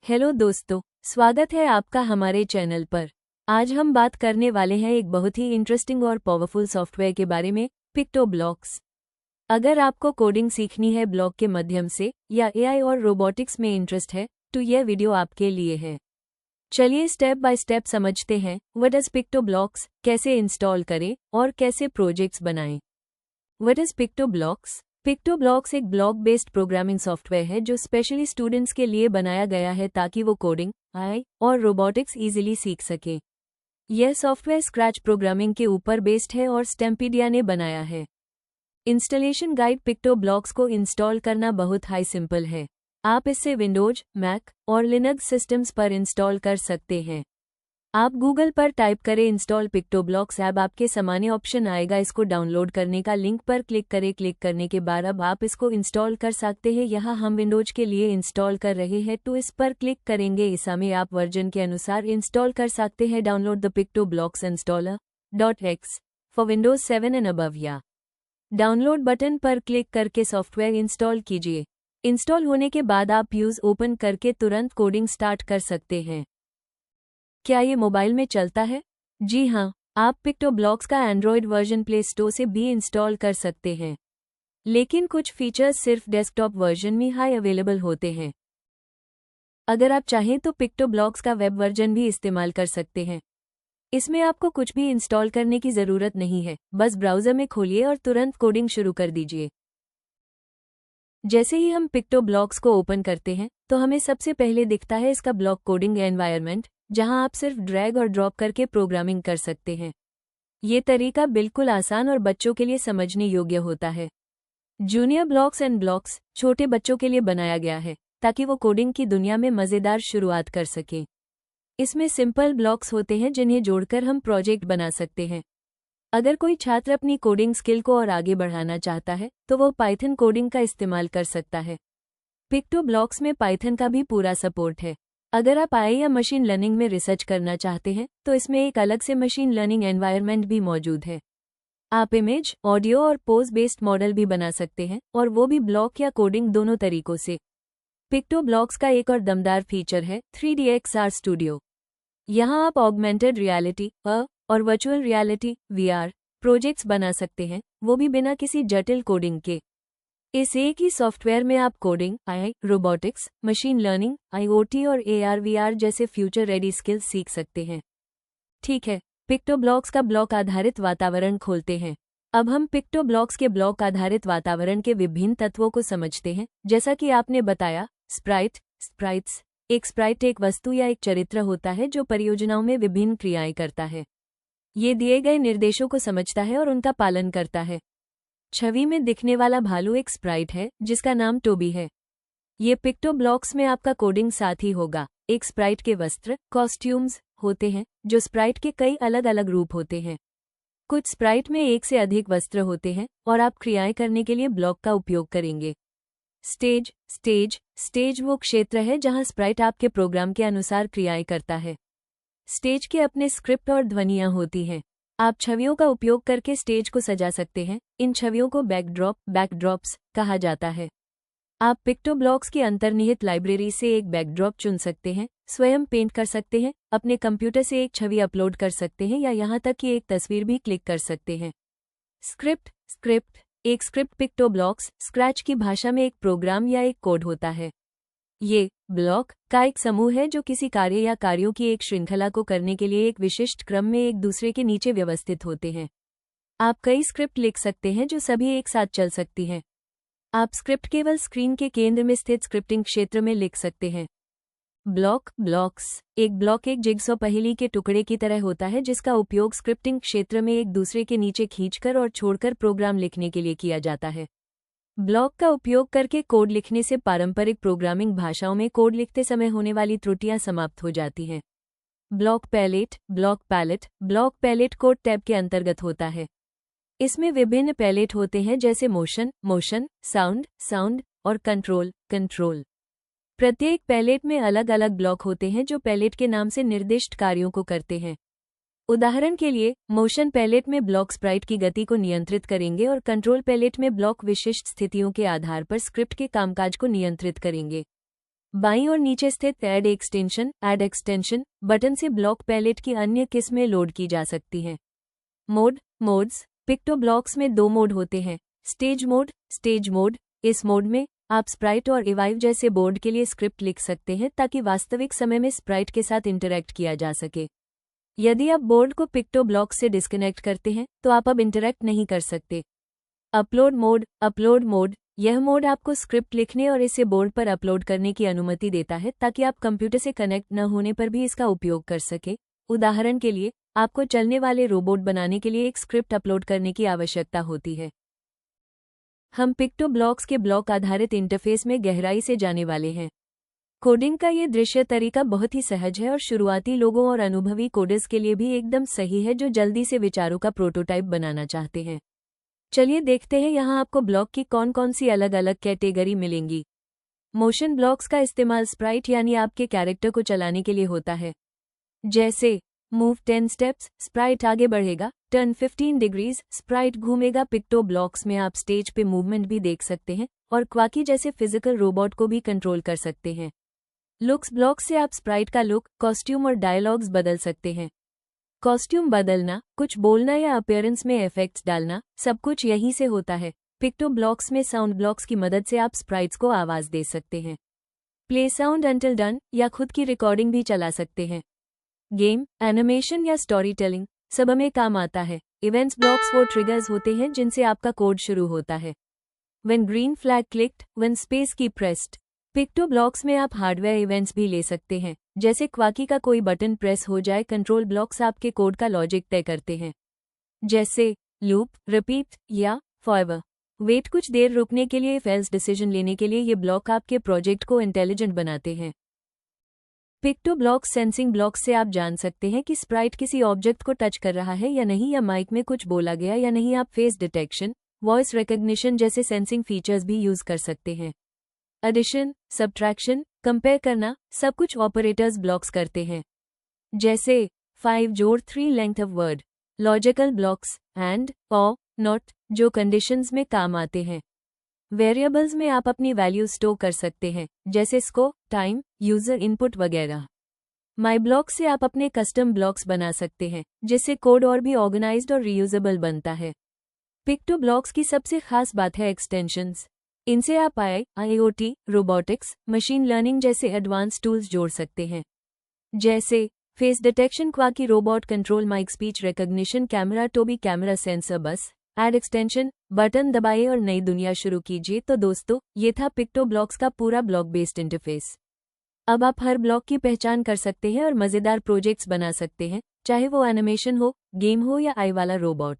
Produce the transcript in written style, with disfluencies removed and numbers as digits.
Hello दोस्तों, स्वागत है आपका हमारे चैनल पर। आज हम बात करने वाले हैं एक बहुत ही इंटरेस्टिंग और पावरफुल सॉफ्टवेयर के बारे में, पिक्टोब्लॉक्स। अगर आपको कोडिंग सीखनी है ब्लॉक के माध्यम से या एआई और रोबोटिक्स में इंटरेस्ट है तो यह वीडियो आपके लिए है। चलिए स्टेप बाय स्टेप समझते हैं व्हाट इज पिक्टोब्लॉक्स, कैसे इंस्टॉल करें और कैसे प्रोजेक्ट्स बनाएं। What is पिक्टोब्लॉक्स? पिक्टोब्लॉक्स एक ब्लॉक बेस्ड प्रोग्रामिंग सॉफ्टवेयर है जो स्पेशली स्टूडेंट्स के लिए बनाया गया है ताकि वो कोडिंग, एआई और रोबोटिक्स इजीली सीख सकें। यह सॉफ्टवेयर स्क्रैच प्रोग्रामिंग के ऊपर बेस्ड है और स्टैम्पीडिया ने बनाया है। Installation guide. पिक्टोब्लॉक्स को इंस्टॉल करना बहुत हाई सिंपल है। आप इसे विंडोज, मैक और लिनक्स सिस्टम्स पर इंस्टॉल कर सकते हैं। आप गूगल पर टाइप करें इंस्टॉल पिक्टोब्लॉक्स ऐप, आपके सामान्य ऑप्शन आएगा। इसको डाउनलोड करने का लिंक पर क्लिक करें। क्लिक करने के बाद अब आप इसको इंस्टॉल कर सकते हैं। यहाँ हम विंडोज के लिए इंस्टॉल कर रहे हैं तो इस पर क्लिक करेंगे। ऐसा में आप वर्जन के अनुसार इंस्टॉल कर सकते हैं। Download the PictoBlox installer .x for Windows 7 and above या डाउनलोड बटन पर क्लिक करके सॉफ्टवेयर इंस्टॉल कीजिए। इंस्टॉल होने के बाद आप यूज ओपन करके तुरंत कोडिंग स्टार्ट कर सकते हैं। क्या ये मोबाइल में चलता है? जी हाँ, आप पिक्टोब्लॉक्स का एंड्रॉयड वर्जन प्ले स्टोर से भी इंस्टॉल कर सकते हैं, लेकिन कुछ फीचर्स सिर्फ डेस्कटॉप वर्जन में ही अवेलेबल होते हैं। अगर आप चाहें तो पिक्टोब्लॉक्स का वेब वर्जन भी इस्तेमाल कर सकते हैं। इसमें आपको कुछ भी इंस्टॉल करने की ज़रूरत नहीं है, बस ब्राउज़र में खोलिए और तुरंत कोडिंग शुरू कर दीजिए। जैसे ही हम पिक्टोब्लॉक्स को ओपन करते हैं तो हमें सबसे पहले दिखता है इसका ब्लॉक कोडिंग एनवायरनमेंट, जहां आप सिर्फ ड्रैग और ड्रॉप करके प्रोग्रामिंग कर सकते हैं। ये तरीका बिल्कुल आसान और बच्चों के लिए समझने योग्य होता है। जूनियर ब्लॉक्स एंड ब्लॉक्स छोटे बच्चों के लिए बनाया गया है ताकि वो कोडिंग की दुनिया में मज़ेदार शुरुआत कर सकें। इसमें सिंपल ब्लॉक्स होते हैं जिन्हें जोड़कर हम प्रोजेक्ट बना सकते हैं। अगर कोई छात्र अपनी कोडिंग स्किल को और आगे बढ़ाना चाहता है तो वो पाइथन कोडिंग का इस्तेमाल कर सकता है। पिक्टोब्लॉक्स में पाइथन का भी पूरा सपोर्ट है। अगर आप एआई या मशीन लर्निंग में रिसर्च करना चाहते हैं तो इसमें एक अलग से मशीन लर्निंग एनवायरनमेंट भी मौजूद है। आप इमेज, ऑडियो और पोज बेस्ड मॉडल भी बना सकते हैं, और वो भी ब्लॉक या कोडिंग दोनों तरीकों से। पिक्टोब्लॉक्स का एक और दमदार फीचर है 3D XR स्टूडियो। यहाँ आप ऑगमेंटेड रियलिटी और वर्चुअल रियलिटी VR प्रोजेक्ट्स बना सकते हैं, वो भी बिना किसी जटिल कोडिंग के। इस एक ही सॉफ्टवेयर में आप coding, AI, robotics, machine learning, IoT और AR/VR जैसे फ्यूचर रेडी स्किल्स सीख सकते हैं। ठीक है, पिक्टोब्लॉक्स का ब्लॉक आधारित वातावरण खोलते हैं। अब हम पिक्टोब्लॉक्स के ब्लॉक आधारित वातावरण के विभिन्न तत्वों को समझते हैं। जैसा कि आपने बताया, स्प्राइट्स। एक स्प्राइट एक वस्तु या एक चरित्र होता है जो परियोजनाओं में विभिन्न क्रियाएं करता है। ये दिए गए निर्देशों को समझता है और उनका पालन करता है। छवि में दिखने वाला भालू एक स्प्राइट है जिसका नाम टोबी है। ये पिक्टोब्लॉक्स में आपका कोडिंग साथी होगा। एक स्प्राइट के वस्त्र, कॉस्ट्यूम्स होते हैं जो स्प्राइट के कई अलग अलग रूप होते हैं। कुछ स्प्राइट में एक से अधिक वस्त्र होते हैं और आप क्रियाएं करने के लिए ब्लॉक का उपयोग करेंगे। स्टेज वो क्षेत्र है जहां स्प्राइट आपके प्रोग्राम के अनुसार क्रियाएं करता है। स्टेज के अपने स्क्रिप्ट और ध्वनियां होती हैं। आप छवियों का उपयोग करके स्टेज को सजा सकते हैं। इन छवियों को बैकड्रॉप्स कहा जाता है। आप पिक्टोब्लॉक्स की अंतर्निहित लाइब्रेरी से एक बैकड्रॉप चुन सकते हैं, स्वयं पेंट कर सकते हैं, अपने कंप्यूटर से एक छवि अपलोड कर सकते हैं या यहाँ तक कि एक तस्वीर भी क्लिक कर सकते हैं। स्क्रिप्ट एक स्क्रिप्ट पिक्टोब्लॉक्स स्क्रैच की भाषा में एक प्रोग्राम या एक कोड होता है। ये ब्लॉक का एक समूह है जो किसी कार्य या कार्यों की एक श्रृंखला को करने के लिए एक विशिष्ट क्रम में एक दूसरे के नीचे व्यवस्थित होते हैं। आप कई स्क्रिप्ट लिख सकते हैं जो सभी एक साथ चल सकती हैं। आप स्क्रिप्ट केवल स्क्रीन के केंद्र में स्थित स्क्रिप्टिंग क्षेत्र में लिख सकते हैं। ब्लॉक्स एक ब्लॉक एक जिगसॉ पहेली के टुकड़े की तरह होता है जिसका उपयोग स्क्रिप्टिंग क्षेत्र में एक दूसरे के नीचे खींचकर और छोड़कर प्रोग्राम लिखने के लिए किया जाता है। ब्लॉक का उपयोग करके कोड लिखने से पारंपरिक प्रोग्रामिंग भाषाओं में कोड लिखते समय होने वाली त्रुटियां समाप्त हो जाती हैं। Block block palette code tab के अंतर्गत होता है। इसमें विभिन्न पैलेट होते हैं जैसे मोशन, साउंड और कंट्रोल। प्रत्येक पैलेट में अलग अलग ब्लॉक होते हैं जो पैलेट के नाम से निर्दिष्ट कार्यों को करते हैं। उदाहरण के लिए, मोशन पैलेट में ब्लॉक स्प्राइट की गति को नियंत्रित करेंगे और कंट्रोल पैलेट में ब्लॉक विशिष्ट स्थितियों के आधार पर स्क्रिप्ट के कामकाज को नियंत्रित करेंगे। बाईं और नीचे स्थित ऐड एक्सटेंशन बटन से ब्लॉक पैलेट की अन्य किस्में लोड की जा सकती हैं। मोड्स पिक्टोब्लॉक्स में 2 मोड होते हैं, स्टेज मोड। इस मोड में आप स्प्राइट और इवाइव जैसे बोर्ड के लिए स्क्रिप्ट लिख सकते हैं ताकि वास्तविक समय में स्प्राइट के साथ इंटरैक्ट किया जा सके। यदि आप बोर्ड को पिक्टोब्लॉक से डिस्कनेक्ट करते हैं तो आप अब इंटरैक्ट नहीं कर सकते। अपलोड मोड यह मोड आपको स्क्रिप्ट लिखने और इसे बोर्ड पर अपलोड करने की अनुमति देता है ताकि आप कंप्यूटर से कनेक्ट न होने पर भी इसका उपयोग कर सके। उदाहरण के लिए, आपको चलने वाले रोबोट बनाने के लिए एक स्क्रिप्ट अपलोड करने की आवश्यकता होती है। हम पिक्टोब्लॉक्स के ब्लॉक आधारित इंटरफेस में गहराई से जाने वाले हैं। कोडिंग का ये दृश्य तरीका बहुत ही सहज है और शुरुआती लोगों और अनुभवी कोडर्स के लिए भी एकदम सही है जो जल्दी से विचारों का प्रोटोटाइप बनाना चाहते हैं। चलिए देखते हैं यहाँ आपको ब्लॉक की कौन कौन सी अलग अलग कैटेगरी मिलेंगी। मोशन ब्लॉक्स का इस्तेमाल स्प्राइट यानी आपके कैरेक्टर को चलाने के लिए होता है। जैसे मूव 10 स्टेप्स, स्प्राइट आगे बढ़ेगा। टर्न 15 डिग्रीज, स्प्राइट घूमेगा। पिक्टो ब्लॉक्स में आप स्टेज पे मूवमेंट भी देख सकते हैं और क्वाकी जैसे फिजिकल रोबोट को भी कंट्रोल कर सकते हैं। लुक्स ब्लॉक से आप स्प्राइट का लुक, कॉस्ट्यूम और डायलॉग्स बदल सकते हैं। कॉस्ट्यूम बदलना, कुछ बोलना या अपीयरेंस में इफेक्ट्स डालना, सब कुछ यहीं से होता है। पिक्टो ब्लॉक्स में साउंड ब्लॉक्स की मदद से आप स्प्राइट्स को आवाज दे सकते हैं। प्ले साउंड अंटिल डन या खुद की रिकॉर्डिंग भी चला सकते हैं। गेम, एनिमेशन या स्टोरी टेलिंग सब में काम आता है। इवेंट्स ब्लॉक्स वो ट्रिगर्स होते हैं जिनसे आपका कोड शुरू होता है। When green flag clicked, when space की प्रेस्ड। पिक्टो ब्लॉक्स में आप हार्डवेयर इवेंट्स भी ले सकते हैं, जैसे क्वाकी का कोई बटन प्रेस हो जाए। कंट्रोल ब्लॉक्स आपके कोड का लॉजिक तय करते हैं, जैसे लूप, रिपीट या फॉरएवर। वेट, कुछ देर रुकने के लिए। इफ एल्स डिसीजन लेने के लिए ये ब्लॉक आपके प्रोजेक्ट को इंटेलिजेंट बनाते हैं। पिक्टो ब्लॉक्स सेंसिंग ब्लॉक्स से आप जान सकते हैं कि स्प्राइट किसी ऑब्जेक्ट को टच कर रहा है या नहीं, या माइक में कुछ बोला गया या नहीं। आप फेस डिटेक्शन, वॉइस रिकग्निशन जैसे सेंसिंग फीचर्स भी यूज कर सकते हैं। एडिशन, सब्ट्रैक्शन, कंपेयर करना, सब कुछ ऑपरेटर्स ब्लॉक्स करते हैं, जैसे 5 जोड़ 3 length of word. Logical blocks, and, और, नॉट, जो कंडीशंस में काम आते हैं। वेरिएबल्स में आप अपनी वैल्यू स्टोर कर सकते हैं, जैसे स्कोर, टाइम, यूजर इनपुट वगैरह। माई ब्लॉक से आप अपने कस्टम ब्लॉक्स बना सकते हैं, जिससे कोड और भी ऑर्गेनाइज्ड और रीयूजेबल बनता है। पिक्टो ब्लॉक्स की सबसे खास बात है एक्सटेंशंस। इनसे आप IoT, रोबोटिक्स, मशीन लर्निंग जैसे एडवांस टूल्स जोड़ सकते हैं, जैसे फेस डिटेक्शन, क्वाकी robot control, mic speech recognition, camera, Toby camera sensor. बस ऐड एक्सटेंशन बटन दबाइए और नई दुनिया शुरू कीजिए। तो दोस्तों, ये था पिक्टो ब्लॉक्स का पूरा ब्लॉक बेस्ड इंटरफेस। अब आप हर ब्लॉक की पहचान कर सकते हैं और मजेदार प्रोजेक्ट्स बना सकते हैं, चाहे वो एनिमेशन हो, गेम हो या आई वाला रोबोट।